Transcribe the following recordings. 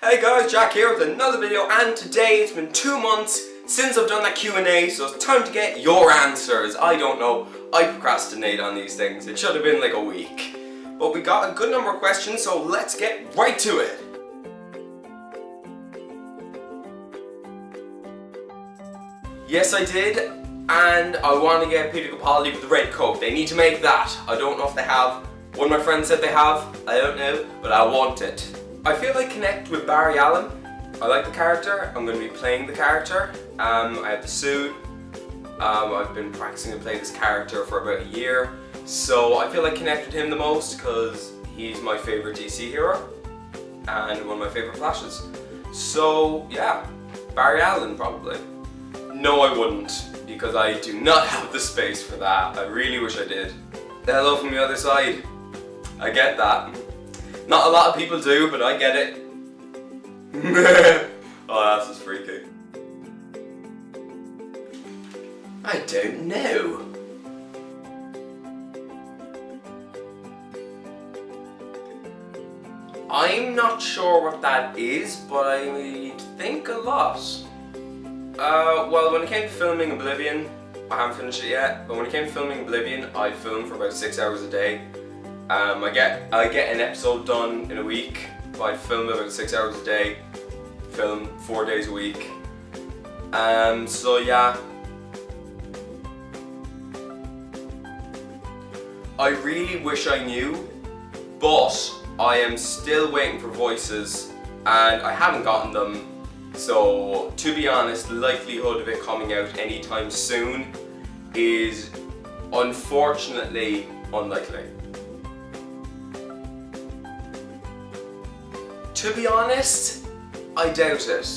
Hey guys, Jack here with another video, and today it's been 2 months since I've done that Q&A, so it's time to get your answers. I don't know, I procrastinate on these things. It should have been like a week. But we got a good number of questions, so let's get right to it. Yes, I did, and I want to get Peter Capaldi with the red coat. They need to make that. I don't know if they have. One of my friends said they have. I don't know, but I want it. I feel I connect with Barry Allen. I like the character. I'm going to be playing the character. I have the suit. I've been practicing to play this character for about a year. So I feel I connect with him the most because he's my favorite DC hero and one of my favorite Flashes. So yeah, Barry Allen probably. No, I wouldn't, because I do not have the space for that. I really wish I did. Hello from the other side. I get that. Not a lot of people do, but I get it. Oh, that's just freaky. I don't know. I'm not sure what that is, but I think a lot. Well, when it came to filming Oblivion, I haven't finished it yet, but when it came to filming Oblivion, I filmed for about 6 hours a day. I get an episode done in a week, but I film about 6 hours a day, film 4 days a week. So yeah. I really wish I knew, but I am still waiting for voices, and I haven't gotten them. So, to be honest, the likelihood of it coming out anytime soon is unfortunately unlikely. To be honest, I doubt it.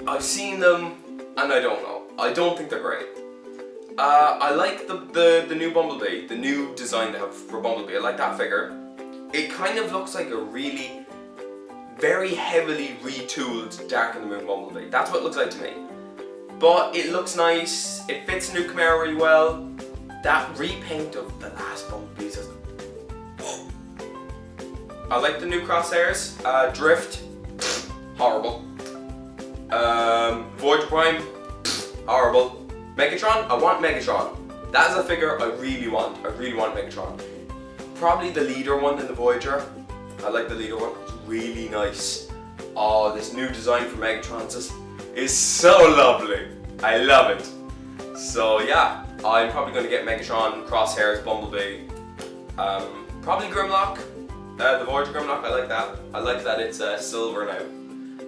I've seen them and I don't know. I don't think they're great. I like the new Bumblebee, the new design they have for Bumblebee. I like that figure. It kind of looks like a really very heavily retooled Dark in the Moon Bumblebee. That's what it looks like to me. But it looks nice, it fits the new Camaro really well. That repaint of the last Bumblebee is just... I like the new crosshairs. Drift, horrible. Void Prime, horrible. Megatron, I want Megatron. That is a figure I really want. I really want Megatron. Probably the leader one in the Voyager. I like the leader one. It's really nice. Oh, this new design for Megatron is so lovely. I love it. So yeah, I'm probably going to get Megatron, Crosshairs, Bumblebee, probably Grimlock, the Voyager Grimlock. I like that. I like that it's silver now.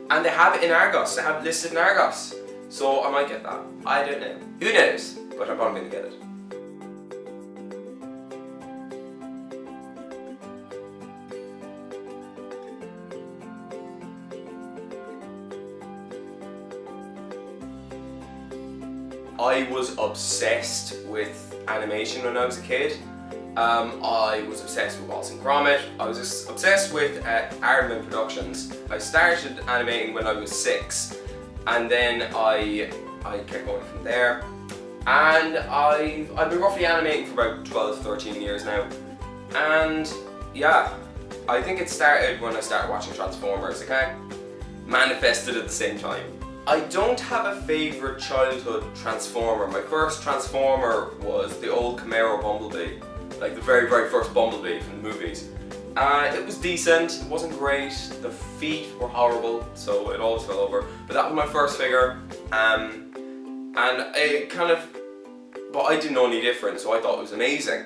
And they have it in Argos. They have it listed in Argos. So I might get that. I don't know. Who knows? But I'm probably going to get it. I was obsessed with animation when I was a kid. I was obsessed with Wallace and Gromit. I was just obsessed with Aardman Productions. I started animating when I was 6, and then I kept going from there. And I've been roughly animating for about 12, 13 years now. And yeah, I think it started when I started watching Transformers, okay? Manifested at the same time. I don't have a favourite childhood Transformer. My first Transformer was the old Camaro Bumblebee, like the very, very first Bumblebee from the movies. It was decent, it wasn't great, the feet were horrible, so it always fell over. But that was my first figure, and it kind of, but I didn't know any different, so I thought it was amazing.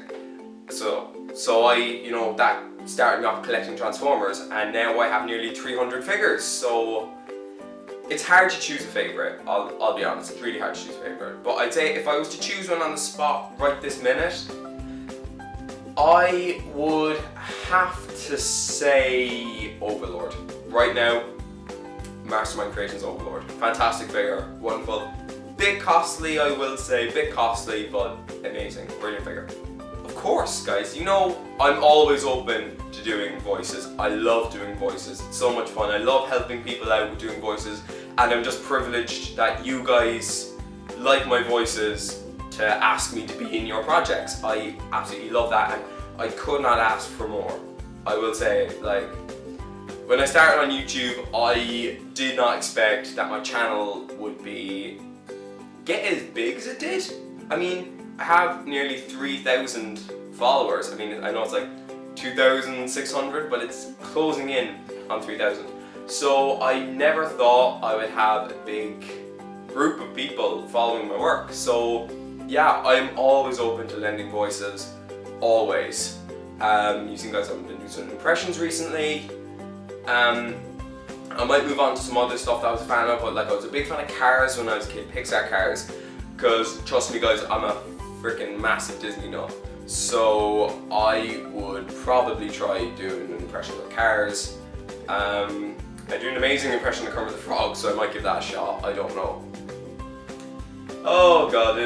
So I, you know, that started me off collecting Transformers, and now I have nearly 300 figures, so it's hard to choose a favourite, I'll be honest, it's really hard to choose a favourite. But I'd say if I was to choose one on the spot right this minute, I would have to say Overlord. Right now, Mastermind Creations Overlord. Fantastic figure, wonderful. Bit costly, I will say, bit costly, but amazing, brilliant figure. Of course, guys, you know I'm always open to doing voices. I love doing voices, it's so much fun. I love helping people out with doing voices, and I'm just privileged that you guys like my voices to ask me to be in your projects. I absolutely love that, and I could not ask for more. I will say, like, When I started on YouTube, I did not expect that my channel would get as big as it did. I mean, I have nearly 3,000 followers. I mean, I know it's like 2,600, but it's closing in on 3,000. So I never thought I would have a big group of people following my work. So yeah, I'm always open to lending voices, always. You think guys I've been doing some impressions recently. I might move on to some other stuff that I was a fan of, but like I was a big fan of cars when I was a kid, Pixar cars, because trust me guys, I'm a freaking massive Disney nut. So I would probably try doing an impression of cars. I do an amazing impression of Kermit the Frog, so I might give that a shot, I don't know. Oh god,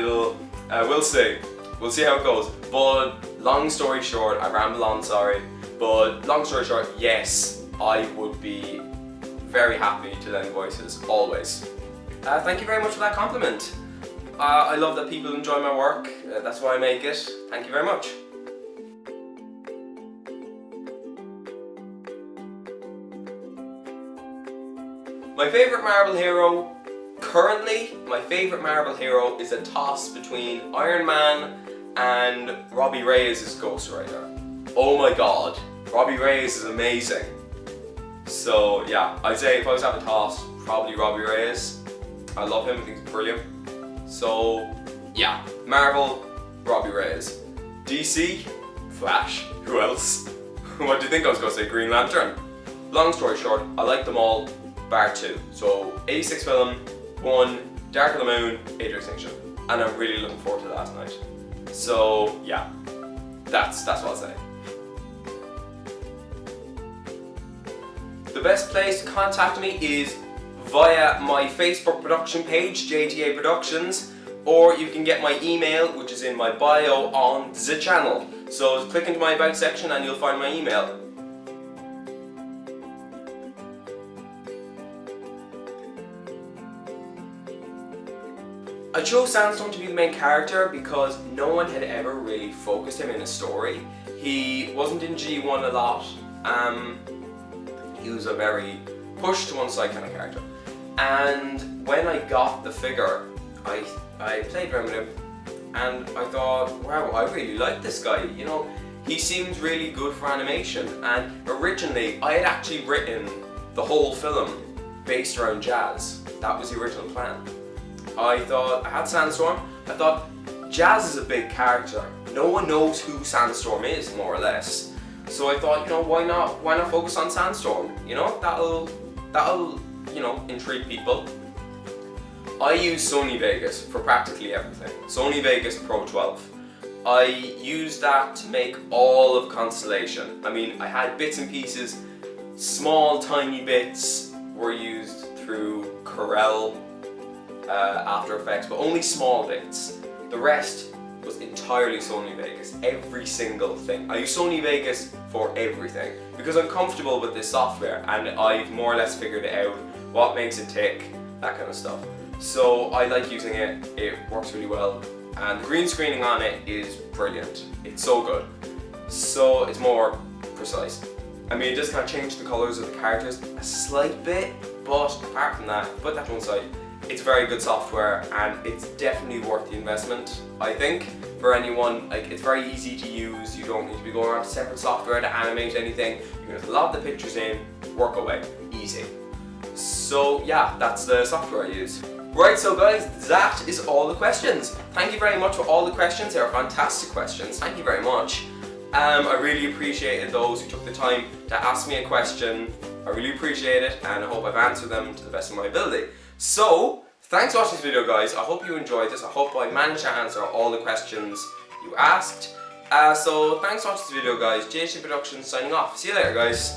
we'll see. We'll see how it goes. But long story short, I ramble on, sorry. But long story short, yes, I would be very happy to lend voices, always. Thank you very much for that compliment. I love that people enjoy my work, that's why I make it. Thank you very much. My favourite Marvel hero, currently, my favourite Marvel hero is a toss between Iron Man and Robbie Reyes' Ghost Rider. Oh my god, Robbie Reyes is amazing. So yeah, I'd say if I was to have a toss, probably Robbie Reyes. I love him, I think he's brilliant. So yeah, Marvel, Robbie Reyes. DC, Flash. Who else? What do you think I was going to say? Green Lantern. Long story short, I like them all, bar 2. So 86 film, 1, Dark of the Moon, Age of Extinction. And I'm really looking forward to that tonight. So yeah, that's what I'll say. The best place to contact me is via my Facebook production page, JTA Productions, or you can get my email, which is in my bio on the channel. So click into my about section and you'll find my email. I chose Sandstorm to be the main character because no one had ever really focused him in a story. He wasn't in G1 a lot. He was a very pushed to one side kind of character. And when I got the figure, I played around with him and I thought, wow, I really like this guy. You know, he seems really good for animation. And originally, I had actually written the whole film based around Jazz. That was the original plan. I thought, I had Sandstorm, I thought, Jazz is a big character. No one knows who Sandstorm is, more or less. So I thought, you know, why not focus on Sandstorm? You know, that'll, you know, intrigue people. I use Sony Vegas for practically everything. Sony Vegas Pro 12. I used that to make all of Constellation. I mean, I had bits and pieces, small tiny bits were used through Corel, After Effects, but only small bits. The rest was entirely Sony Vegas, every single thing. I use Sony Vegas for everything because I'm comfortable with this software and I've more or less figured it out, what makes it tick, that kind of stuff. So I like using it, it works really well, and the green screening on it is brilliant. It's so good. So it's more precise. I mean, it does kind of change the colours of the characters a slight bit, but apart from that, put that to one side, it's very good software and it's definitely worth the investment, I think, for anyone. Like, it's very easy to use, you don't need to be going around to separate software to animate anything. You can just load the pictures in, work away, easy. So yeah, that's the software I use. Right, so guys, that is all the questions. Thank you very much for all the questions, they are fantastic questions, thank you very much. I really appreciated those who took the time to ask me a question. I really appreciate it and I hope I've answered them to the best of my ability. So, thanks for watching this video guys, I hope you enjoyed this, I hope I managed to answer all the questions you asked. So thanks for watching this video guys, JackTheAnimator4972 signing off. See you later guys.